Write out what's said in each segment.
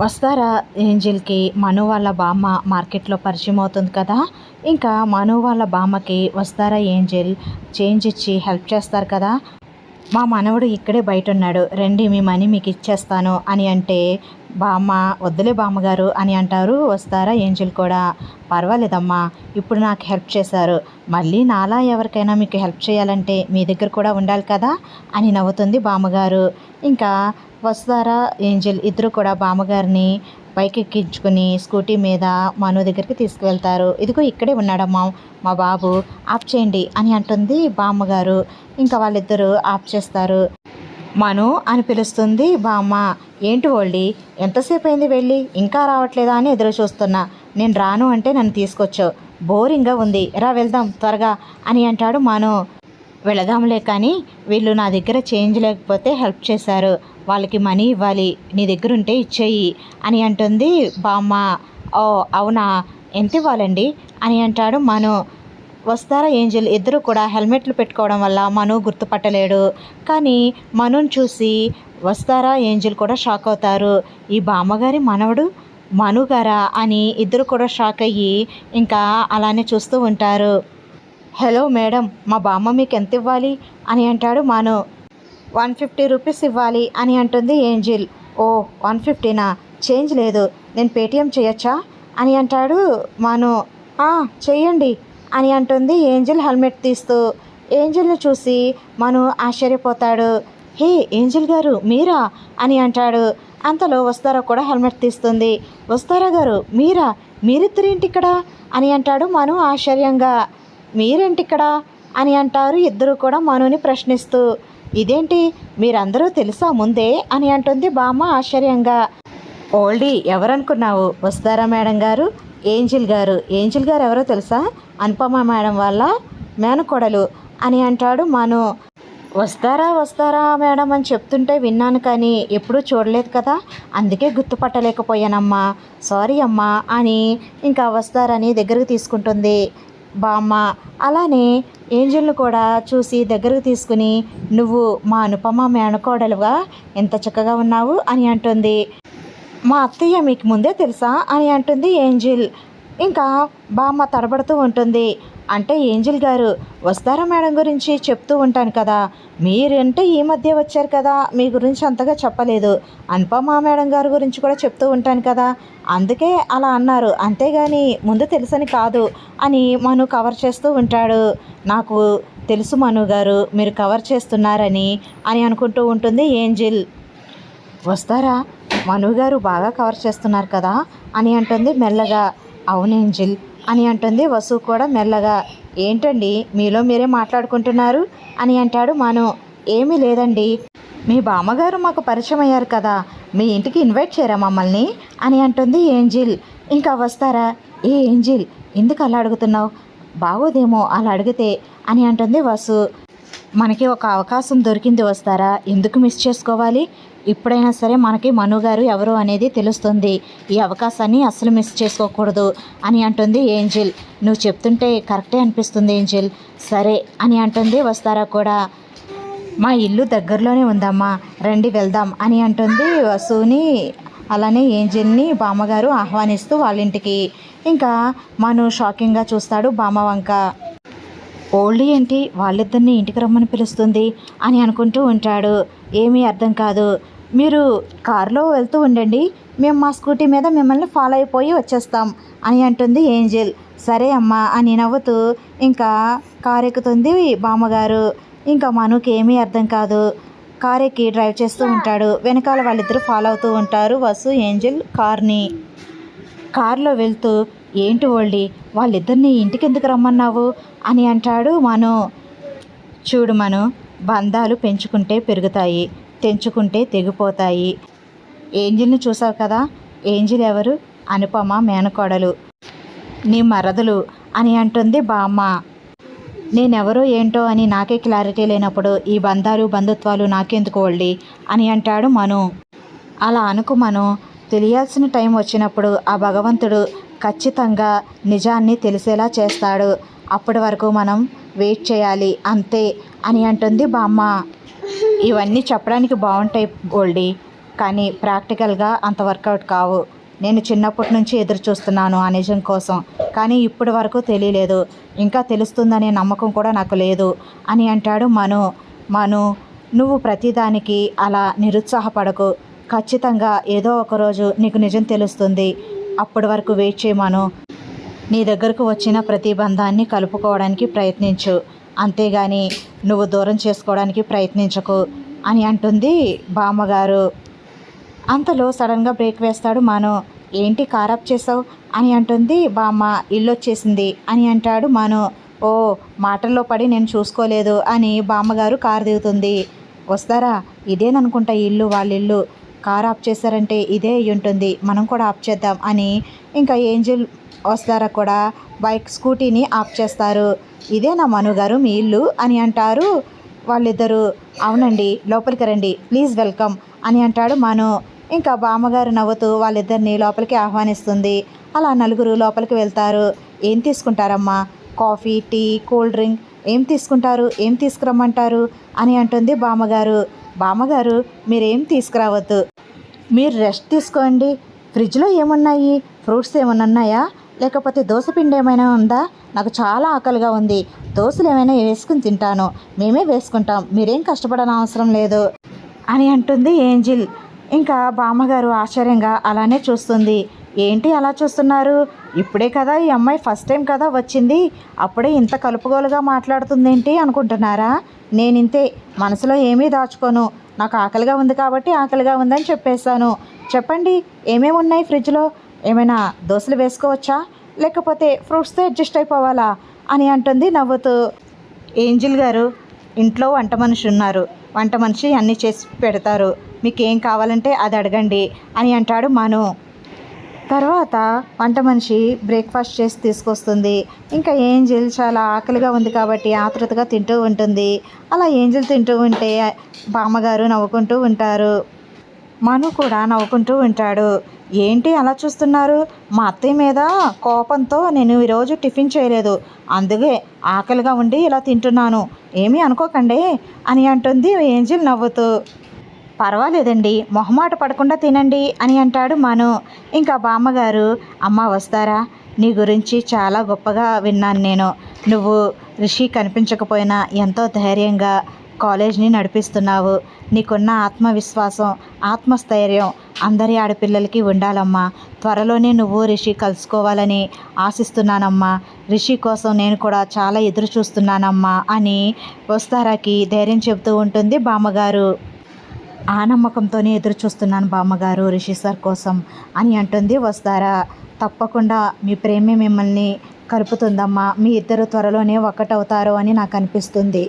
వస్తారా ఏంజిల్కి మను వాళ్ళ బామ్మ మార్కెట్లో పరిచయం అవుతుంది కదా. ఇంకా మను వాళ్ళ బామ్మకి వస్తారా ఏంజిల్ చేంజ్ ఇచ్చి హెల్ప్ చేస్తారు కదా. మా మనవడు ఇక్కడే బయట ఉన్నాడు, రండి మీ మనీ మీకు ఇచ్చేస్తాను అని అంటే బామ్మ వద్దులే బామ్మగారు అని అంటారు. వస్తారా ఏంజిల్ కూడా పర్వాలేదమ్మా, ఇప్పుడు నాకు హెల్ప్ చేశారు, మళ్ళీ నాలా ఎవరికైనా మీకు హెల్ప్ చేయాలంటే మీ దగ్గర కూడా ఉండాలి కదా అని నవ్వుతుంది బామ్మగారు. ఇంకా వస్తారా ఏంజిల్ ఇద్దరు కూడా బామ్మగారిని పైకి ఎక్కించుకుని స్కూటీ మీద మను దగ్గరికి తీసుకువెళ్తారు. ఇదిగో ఇక్కడే ఉన్నాడమ్మా మా బాబు, ఆఫ్ చేయండి అని అంటుంది బామ్మగారు. ఇంకా వాళ్ళిద్దరూ ఆఫ్ చేస్తారు. మను అని పిలుస్తుంది బామ్మ. ఏంటి ఓల్డీ, ఎంతసేపు అయింది వెళ్ళి ఇంకా రావట్లేదా అని ఎదురు చూస్తున్నా, నేను రాను అంటే నన్ను తీసుకొచ్చావు, బోరింగ్గా ఉంది, రా వెళ్దాం త్వరగా అని అంటాడు మను. వెళదాంలే కానీ వీళ్ళు నా దగ్గర చేంజ్ లేకపోతే హెల్ప్ చేశారు, వాళ్ళకి మనీ ఇవ్వాలి, నీ దగ్గర ఉంటే ఇచ్చేయి అని అంటుంది బామ్మ. ఓ అవునా, ఎంత ఇవ్వాలండి అని అంటాడు మను. వస్తారా ఏంజిల్ ఇద్దరు కూడా హెల్మెట్లు పెట్టుకోవడం వల్ల మను గుర్తుపట్టలేడు. కానీ మనుని చూసి వస్తారా ఏంజిల్ కూడా షాక్ అవుతారు. ఈ బామ్మగారి మనవడు మను గారా అని ఇద్దరు కూడా షాక్ అయ్యి ఇంకా అలానే చూస్తూ ఉంటారు. హలో మేడం, మా బామ్మ మీకు ఎంత ఇవ్వాలి అని అంటాడు మను. 150 రూపీస్ ఇవ్వాలి అని అంటుంది ఏంజిల్. ఓ 150నా, చేంజ్ లేదు, నేను పేటిఎం చేయొచ్చా అని అంటాడు మను. చెయ్యండి అని అంటుంది ఏంజిల్ హెల్మెట్ తీస్తూ. ఏంజిల్ని చూసి మను ఆశ్చర్యపోతాడు. హే ఏంజిల్ గారు మీరా అని అంటాడు. అంతలో వస్తారా కూడా హెల్మెట్ తీస్తుంది. వస్తారా గారు మీరా, మీరిద్దరేంటి ఇక్కడ అని అంటాడు మను ఆశ్చర్యంగా. మీరేంటిక్కడ అని అంటారు ఇద్దరు కూడా మనుని ప్రశ్నిస్తూ. ఇదేంటి మీరందరూ తెలుసా ముందే అని అంటుంది బామ్మ ఆశ్చర్యంగా. ఓల్డీ ఎవరనుకున్నావు, వస్తారా మేడం గారు, ఏంజిల్ గారు. ఏంజిల్ గారు ఎవరో తెలుసా, అనుపమ మేడం వాళ్ళ మేనకోడలు అని అంటాడు మను. వస్తారా మేడం అని చెప్తుంటే విన్నాను కానీ ఎప్పుడూ చూడలేదు కదా, అందుకే గుర్తుపట్టలేకపోయానమ్మా, సారీ అమ్మా అని ఇంకా వస్తారని దగ్గరకు తీసుకుంటుంది బామ్మ. అలానే ఏంజిల్ను కూడా చూసి దగ్గరకు తీసుకుని నువ్వు మా అనుపమ మేనకోడలుగా ఎంత చక్కగా ఉన్నావు అని అంటుంది. మా అత్తయ్య మీకు ముందే తెలుసా అని అంటుంది ఏంజిల్. ఇంకా బామ్మ తడబడుతూ ఉంటుంది. అంటే ఏంజిల్ గారు వస్తారా మేడం గురించి చెప్తూ ఉంటాను కదా, మీరంటే ఈ మధ్య వచ్చారు కదా, మీ గురించి అంతగా చెప్పలేదు, అనుపమ మేడం గారి గురించి కూడా చెప్తూ ఉంటాను కదా, అందుకే అలా అన్నారు, అంతేగాని ముందు తెలుసని కాదు అని మను కవర్ చేస్తూ ఉంటాడు. నాకు తెలుసు మను గారు మీరు కవర్ చేస్తున్నారని అని అనుకుంటూ ఉంటుంది ఏంజిల్. వస్తారా మను గారు బాగా కవర్ చేస్తున్నారు కదా అని అంటుంది మెల్లగా. అవును ఏంజిల్ అని అంటుంది వసు కూడా మెల్లగా. ఏంటండి మీలో మీరే మాట్లాడుకుంటున్నారు అని అంటాడు మను. ఏమీ లేదండి, మీ బామ్మగారు మాకు పరిచయం అయ్యారు కదా, మీ ఇంటికి ఇన్వైట్ చేయరా మమ్మల్ని అని అంటుంది ఏంజిల్. ఇంకా వస్తారా ఏ ఏంజిల్ ఎందుకు అలా అడుగుతున్నావు, బాగోదేమో అలా అడిగితే అని అంటుంది వసు. మనకి ఒక అవకాశం దొరికింది వస్తారా, ఎందుకు మిస్ చేసుకోవాలి, ఇప్పుడైనా సరే మనకి మను గారు ఎవరు అనేది తెలుస్తుంది, ఈ అవకాశాన్ని అస్సలు మిస్ చేసుకోకూడదు అని అంటుంది ఏంజిల్. నువ్వు చెప్తుంటే కరెక్టే అనిపిస్తుంది ఏంజిల్, సరే అని అంటుంది వస్తారా కూడా. మా ఇల్లు దగ్గరలోనే ఉందమ్మా, రండి వెళ్దాం అని అంటుంది వసుని. అలానే ఏంజిల్ని బామ్మగారు ఆహ్వానిస్తూ వాళ్ళ ఇంటికి. ఇంకా మను షాకింగ్గా చూస్తాడు బామ్మ వంక. ఓల్డీ ఏంటి వాళ్ళిద్దరిని ఇంటికి రమ్మని పిలుస్తుంది అని అనుకుంటూ ఉంటాడు. ఏమీ అర్థం కాదు. మీరు కారులో వెళ్తూ ఉండండి, మేము మా స్కూటీ మీద మిమ్మల్ని ఫాలో అయిపోయి వచ్చేస్తాం అని అంటుంది ఏంజిల్. సరే అమ్మా అని నవ్వుతూ ఇంకా కారు ఎక్కుతుంది బామ్మగారు. ఇంకా మనుకి ఏమీ అర్థం కాదు. కారు ఎక్కి డ్రైవ్ చేస్తూ ఉంటాడు. వెనకాల వాళ్ళిద్దరూ ఫాలో అవుతూ ఉంటారు వసు ఏంజిల్ కార్ని. కారులో వెళ్తూ ఏంటి ఓల్డీ వాళ్ళిద్దరిని ఇంటికి ఎందుకు రమ్మన్నావు అని అంటాడు మను. చూడు మను, బంధాలు పెంచుకుంటే పెరుగుతాయి, తెంచుకుంటే తెగిపోతాయి. ఏంజిల్ని చూసావు కదా, ఏంజిల్ ఎవరు, అనుపమ మేనకోడలు, నీ మరదలు అని అంటుంది బామ్మ. నేనెవరో ఏంటో అని నాకే క్లారిటీ లేనప్పుడు ఈ బంధాలు బంధుత్వాలు నాకెందుకు ఓల్డీ అని అంటాడు మను. అలా అనుకు మను, తెలియాల్సిన టైం వచ్చినప్పుడు ఆ భగవంతుడు ఖచ్చితంగా నిజాన్ని తెలిసేలా చేస్తాడు, అప్పటి వరకు మనం వెయిట్ చేయాలి అంతే అని అంటుంది బామ్మ. ఇవన్నీ చెప్పడానికి బాగుంటాయి ఓల్డీ, కానీ ప్రాక్టికల్గా అంత వర్కౌట్ కావు. నేను చిన్నప్పటి నుంచి ఎదురు చూస్తున్నాను ఆ నిజం కోసం, కానీ ఇప్పటి వరకు తెలియలేదు. ఇంకా తెలుస్తుందనే నమ్మకం కూడా నాకు లేదు అని అంటాడు మను. మను, నువ్వు ప్రతిదానికి అలా నిరుత్సాహపడకు. ఖచ్చితంగా ఏదో ఒకరోజు నీకు నిజం తెలుస్తుంది. అప్పటి వరకు వెయిట్ చేయమను. నీ దగ్గరకు వచ్చిన ప్రతి బంధాన్ని కలుపుకోవడానికి ప్రయత్నించు, అంతేగాని నువ్వు దూరం చేసుకోవడానికి ప్రయత్నించకు అని అంటుంది బామ్మగారు. అంతలో సడన్గా బ్రేక్ వేస్తాడు మను. ఏంటి కార్ ఆఫ్ చేసావు అని అంటుంది బామ్మ. ఇల్లు వచ్చేసింది అని అంటాడు మను. ఓ, మాటల్లో పడి నేను చూసుకోలేదు అని బామ్మగారు కారు దిగుతుంది. వస్తారా, ఇదేననుకుంటా ఇల్లు, వాళ్ళ ఇల్లు. కార్ ఆఫ్ చేశారంటే ఇదే అయి ఉంటుంది, మనం కూడా ఆఫ్ చేద్దాం అని ఇంకా ఏంజిల్ వస్తారా కూడా స్కూటీని ఆఫ్ చేస్తారు. ఇదేనా మను గారు మీ ఇల్లు అని అంటారు వాళ్ళిద్దరూ. అవునండి, లోపలికి రండి, ప్లీజ్ వెల్కమ్ అని అంటాడు మను. ఇంకా బామ్మగారు నవ్వుతూ వాళ్ళిద్దరిని లోపలికి ఆహ్వానిస్తుంది. అలా నలుగురు లోపలికి వెళ్తారు. ఏం తీసుకుంటారమ్మా? కాఫీ, టీ, కూల్ డ్రింక్ ఏం తీసుకుంటారు? ఏం తీసుకురమ్మంటారు అని అంటుంది బామ్మగారు. బామ్మగారు, మీరేం తీసుకురావద్దు, మీరు రెస్ట్ తీసుకోండి. ఫ్రిడ్జ్లో ఏమున్నాయి? ఫ్రూట్స్ ఏమైనా ఉన్నాయా? లేకపోతే దోశపిండి ఏమైనా ఉందా? నాకు చాలా ఆకలిగా ఉంది. దోశలు ఏమైనా వేసుకుని తింటాను. మేమే వేసుకుంటాం, మీరేం కష్టపడని అవసరం లేదు అని అంటుంది ఏంజిల్. ఇంకా బామ్మగారు ఆశ్చర్యంగా అలానే చూస్తుంది. ఏంటి అలా చూస్తున్నారు? ఇప్పుడే కదా ఈ అమ్మాయి ఫస్ట్ టైం కదా వచ్చింది, అప్పుడే ఇంత కలుపుగోలుగా మాట్లాడుతుందేంటి అనుకుంటున్నారా? నేనింతే, మనసులో ఏమీ దాచుకోను. నాకు ఆకలిగా ఉంది కాబట్టి ఆకలిగా ఉందని చెప్పేశాను. చెప్పండి, ఏమేమి ఉన్నాయి ఫ్రిడ్జ్లో? ఏమైనా దోశలు వేసుకోవచ్చా, లేకపోతే ఫ్రూట్స్తో అడ్జస్ట్ అయిపోవాలా అని అంటుంది నవ్వుతూ. ఏంజిల్ గారు, ఇంట్లో వంట మనిషి ఉన్నారు, వంట మనిషి అన్నీ చేసి పెడతారు, మీకు ఏం కావాలంటే అది అడగండి అని అంటాడు మను. తర్వాత వంట మనిషి బ్రేక్ఫాస్ట్ చేసి తీసుకొస్తుంది. ఇంకా ఏంజిల్ చాలా ఆకలిగా ఉంది కాబట్టి ఆతృతగా తింటూ ఉంటుంది. అలా ఏంజిల్ తింటూ ఉంటే బామ్మగారు నవ్వుకుంటూ ఉంటారు, మను కూడా నవ్వుకుంటూ ఉంటాడు. ఏంటి అలా చూస్తున్నారు? మా అత్తయ్య మీద కోపంతో నేను ఈరోజు టిఫిన్ చేయలేదు, అందుకే ఆకలిగా ఉండి ఇలా తింటున్నాను, ఏమీ అనుకోకండి అని అంటుంది ఏంజిల్ నవ్వుతూ. పర్వాలేదండి, మొహమాట పడకుండా తినండి అని అంటాడు మను. ఇంకా బామ్మగారు, అమ్మ వస్తారా, నీ గురించి చాలా గొప్పగా విన్నాను నేను. నువ్వు రిషి కనిపించకపోయినా ఎంతో ధైర్యంగా కాలేజ్ని నడిపిస్తున్నావు. నీకున్న ఆత్మవిశ్వాసం, ఆత్మస్థైర్యం అందరి ఆడపిల్లలకి ఉండాలమ్మా. త్వరలోనే నువ్వు రిషి కలుసుకోవాలని ఆశిస్తున్నానమ్మా. రిషి కోసం నేను కూడా చాలా ఎదురు చూస్తున్నానమ్మా అని వస్తారాకి ధైర్యం చెబుతూ ఉంటుంది బామ్మగారు. ఆ నమ్మకంతోనే ఎదురు చూస్తున్నాను బామ్మగారు రిషి సార్ కోసం అని అంటుంది వస్తారా. తప్పకుండా మీ ప్రేమే మిమ్మల్ని కలుపుతుందమ్మా, మీ ఇద్దరు త్వరలోనే ఒక్కటవుతారు అని నాకు అనిపిస్తుంది.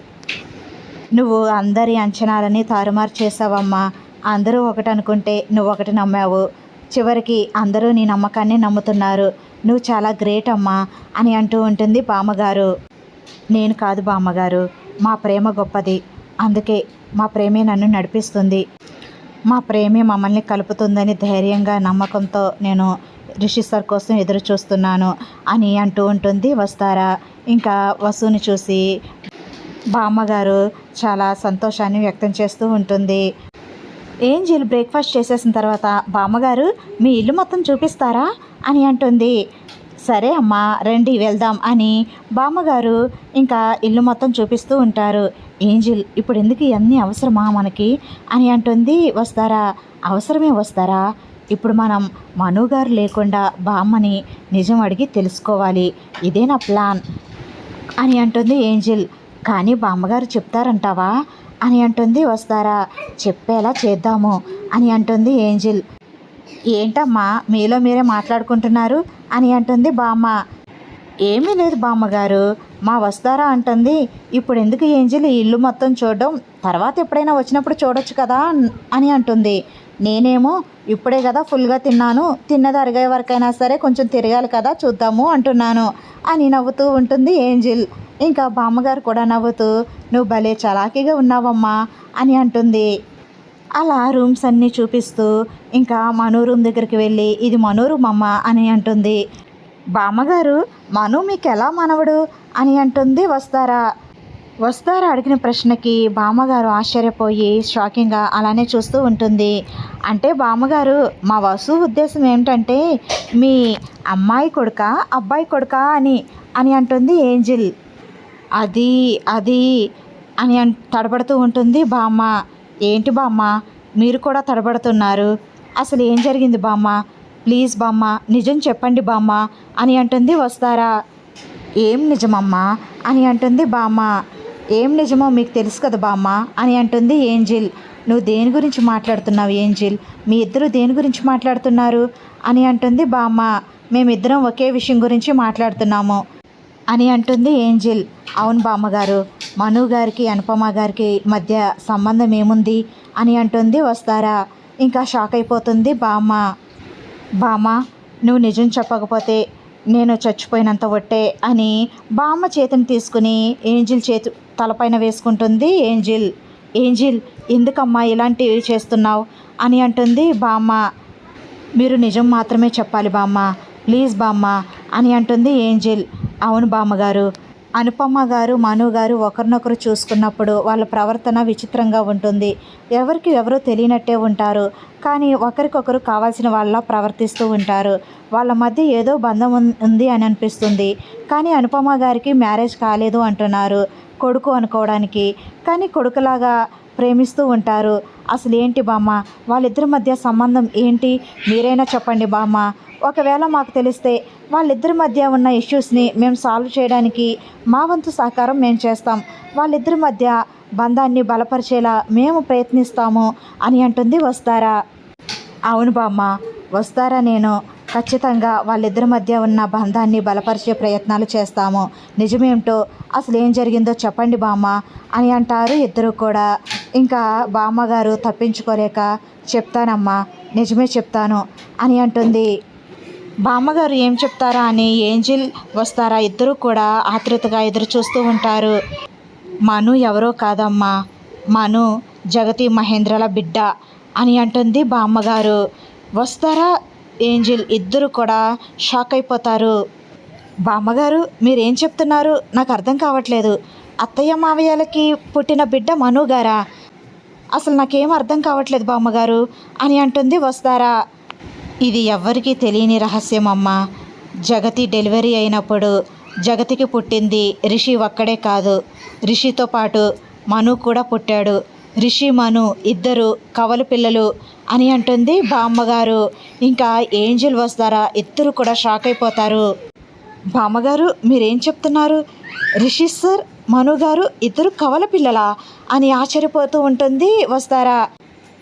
నువ్వు అందరి అంచనాలని తారుమారు చేసావమ్మా. అందరూ ఒకటి అనుకుంటే నువ్వు ఒకటి నమ్మావు, చివరికి అందరూ నీ నమ్మకాన్ని నమ్ముతున్నారు. నువ్వు చాలా గ్రేట్ అమ్మా అని అంటూ ఉంటుంది బామ్మగారు. నేను కాదు బామ్మగారు, మా ప్రేమ గొప్పది, అందుకే మా ప్రేమే నన్ను నడిపిస్తుంది, మా ప్రేమే మమ్మల్ని కలుపుతుందని ధైర్యంగా నమ్మకంతో నేను రిషి సార్ కోసం ఎదురు చూస్తున్నాను అని అంటూ ఉంటుంది వస్తారా. ఇంకా వసుని చూసి బామ్మగారు చాలా సంతోషాన్ని వ్యక్తం చేస్తూ ఉంటుంది. ఏంజిల్ బ్రేక్ఫాస్ట్ చేసేసిన తర్వాత బామ్మగారు, మీ ఇల్లు మొత్తం చూపిస్తారా అని అంటుంది. సరే అమ్మా, రండి వెళ్దాం అని బామ్మగారు ఇంకా ఇల్లు మొత్తం చూపిస్తూ ఉంటారు. ఏంజిల్, ఇప్పుడు ఎందుకు ఇవన్నీ అవసరమా మనకి అని అంటుంది వస్తారా. అవసరమే వస్తారా, ఇప్పుడు మనం మనుగారు లేకుండా బామ్మని నిజం అడిగి తెలుసుకోవాలి, ఇదే నా ప్లాన్ అని అంటుంది ఏంజిల్. కానీ బామ్మగారు చెప్తారంటావా అని అంటుంది వస్తారా. చెప్పేలా చేద్దాము అని అంటుంది ఏంజిల్. ఏంటమ్మా మీలో మీరే మాట్లాడుకుంటున్నారు అని అంటుంది బామ్మ. ఏమీ లేదు బామ్మగారు, మా వస్తారా అంటుంది, ఇప్పుడు ఎందుకు ఏంజిల్ ఈ ఇల్లు మొత్తం చూడడం, తర్వాత ఎప్పుడైనా వచ్చినప్పుడు చూడొచ్చు కదా అని అంటుంది. నేనేమో ఇప్పుడే కదా ఫుల్గా తిన్నాను, తిన్నది అరిగే వరకైనా సరే కొంచెం తిరగాలి కదా, చూద్దాము అంటున్నాను అని నవ్వుతూ ఉంటుంది ఏంజిల్. ఇంకా బామ్మగారు కూడా నవ్వుతూ, నువ్వు భలే చలాకీగా ఉన్నావమ్మా అని అంటుంది. అలా రూమ్స్ అన్నీ చూపిస్తూ ఇంకా మను రూమ్ దగ్గరికి వెళ్ళి, ఇది మను రూమ్ అమ్మ అని అంటుంది. బామ్మగారు, మను మీకు ఎలా మనవడు అని అంటుంది వస్తారా. వస్తారా అడిగిన ప్రశ్నకి బామ్మగారు ఆశ్చర్యపోయి షాకింగ్గా అలానే చూస్తూ ఉంటుంది. అంటే బామ్మగారు మా వసు ఉద్దేశం ఏమిటంటే మీ అమ్మాయి కొడుకా అబ్బాయి కొడుకా అని అని అంటుంది ఏంజిల్. అది అది అని తడబడుతూ ఉంటుంది బామ్మ. ఏంటి బామ్మ మీరు కూడా తడబడుతున్నారు, అసలు ఏం జరిగింది బామ్మ, ప్లీజ్ బామ్మ నిజం చెప్పండి బామ్మ అని అంటుంది వస్తారా. ఏం నిజమమ్మా అని అంటుంది బామ్మ. ఏం నిజమో మీకు తెలుసు కదా బామ్మ అని అంటుంది ఏంజిల్. నువ్వు దేని గురించి మాట్లాడుతున్నావు ఏంజిల్, మీ ఇద్దరు దేని గురించి మాట్లాడుతున్నారు అని అంటుంది బామ్మ. మేమిద్దరం ఒకే విషయం గురించి మాట్లాడుతున్నాము అని అంటుంది ఏంజిల్. అవును బామ్మగారు, మను గారికి అనుపమ గారికి మధ్య సంబంధం ఏముంది అని అంటుంది వస్తారా. ఇంకా షాక్ అయిపోతుంది బామ్మ. బామ్మ నువ్వు నిజం చెప్పకపోతే నేను చచ్చిపోయినంత ఒట్టే అని బామ్మ చేతిని తీసుకుని ఏంజిల్ చేతి తలపైన వేసుకుంటుంది ఏంజిల్. ఏంజిల్ ఎందుకమ్మా ఇలాంటివి చేస్తున్నావు అని అంటుంది బామ్మ. మీరు నిజం మాత్రమే చెప్పాలి బామ్మ, ప్లీజ్ బామ్మ అని అంటుంది ఏంజిల్. అవును బామ్మగారు, అనుపమ గారు మను గారు ఒకరినొకరు చూసుకున్నప్పుడు వాళ్ళ ప్రవర్తన విచిత్రంగా ఉంటుంది. ఎవరికి ఎవరో తెలియనట్టే ఉంటారు, కానీ ఒకరికొకరు కావాల్సిన వాళ్ళ ప్రవర్తిస్తూ ఉంటారు. వాళ్ళ మధ్య ఏదో బంధం ఉంది అని అనిపిస్తుంది. కానీ అనుపమ గారికి మ్యారేజ్ కాలేదు అంటున్నారు, కొడుకు అనుకోవడానికి, కానీ కొడుకులాగా ప్రేమిస్తూ ఉంటారు. అసలు ఏంటి బామ్మ వాళ్ళిద్దరి మధ్య సంబంధం ఏంటి, మీరైనా చెప్పండి బామ్మ. ఒకవేళ మాకు తెలిస్తే వాళ్ళిద్దరి మధ్య ఉన్న ఇష్యూస్ని మేము సాల్వ్ చేయడానికి మా వంతు సహకారం మేము చేస్తాం, వాళ్ళిద్దరి మధ్య బంధాన్ని బలపరిచేలా మేము ప్రయత్నిస్తాము అని అంటుంది వస్తారా. అవును బామ్మ, వస్తారా నేను ఖచ్చితంగా వాళ్ళిద్దరి మధ్య ఉన్న బంధాన్ని బలపరిచే ప్రయత్నాలు చేస్తాము. నిజమేమిటో అసలు ఏం జరిగిందో చెప్పండి బామ్మ అని అంటారు ఇద్దరు కూడా. ఇంకా బామ్మగారు తప్పించుకోలేక చెప్తానమ్మా, నిజమే చెప్తాను అని అంటుంది. బామ్మగారు ఏం చెప్తారా అని ఏంజిల్ వస్తారా ఇద్దరు కూడా ఆతృతగా ఎదురు చూస్తూ ఉంటారు. మను ఎవరో కాదమ్మా, మను జగతి మహేంద్రల బిడ్డ అని అంటుంది బామ్మగారు. వస్తారా ఏంజిల్ ఇద్దరు కూడా షాక్ అయిపోతారు. బామ్మగారు మీరేం చెప్తున్నారు నాకు అర్థం కావట్లేదు, అత్తయ్య మావయ్యలకి పుట్టిన బిడ్డ మను గారా, అసలు నాకేం అర్థం కావట్లేదు బామ్మగారు అని అంటుంది వస్తారా. ఇది ఎవ్వరికీ తెలియని రహస్యం అమ్మా. జగతి డెలివరీ అయినప్పుడు జగతికి పుట్టింది రిషి ఒక్కడే కాదు, రిషితో పాటు మను కూడా పుట్టాడు. రిషి మను ఇద్దరు కవల పిల్లలు అని అంటుంది బామ్మగారు. ఇంకా ఏంజిల్ వస్తారా ఇద్దరు కూడా షాక్ అయిపోతారు. బామ్మగారు మీరేం చెప్తున్నారు, రిషి సార్ మను గారు ఇద్దరు కవల పిల్లలా అని ఆశ్చర్యపోతూ ఉంటుంది వస్తారా.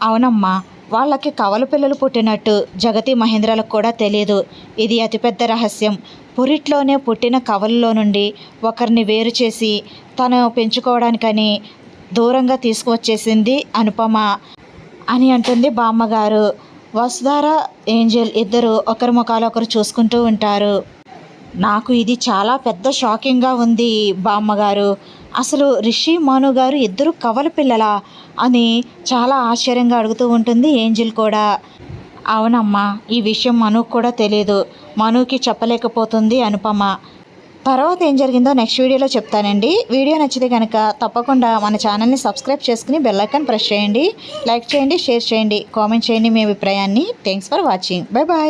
అవునమ్మా, వాళ్ళకి కవల పిల్లలు పుట్టినట్టు జగతి మహేంద్రలకు కూడా తెలియదు. ఇది అతిపెద్ద రహస్యం. పురిట్లోనే పుట్టిన కవలలో నుండి ఒకరిని వేరు చేసి తను పెంచుకోవడానికని దూరంగా తీసుకువచ్చేసింది అనుపమ అని అంటుంది బామ్మగారు. వసుధార ఏంజెల్ ఇద్దరు ఒకరి ముఖాలు ఒకరు చూసుకుంటూ ఉంటారు. నాకు ఇది చాలా పెద్ద షాకింగ్గా ఉంది బామ్మగారు, అసలు రిషి మను గారు ఇద్దరు కవల పిల్లలా అని చాలా ఆశ్చర్యంగా అడుగుతూ ఉంటుంది ఏంజిల్ కూడా. అవునమ్మా, ఈ విషయం మనుకు కూడా తెలియదు, మనుకి చెప్పలేకపోతుంది అనుపమ. తర్వాత ఏం జరిగిందో నెక్స్ట్ వీడియోలో చెప్తానండి. వీడియో నచ్చితే కనుక తప్పకుండా మన ఛానల్ని సబ్స్క్రైబ్ చేసుకుని బెల్ ఐకాన్ ప్రెస్ చేయండి, లైక్ చేయండి, షేర్ చేయండి, కామెంట్ చేయండి మీ అభిప్రాయాన్ని. Thanks for watching. Bye bye.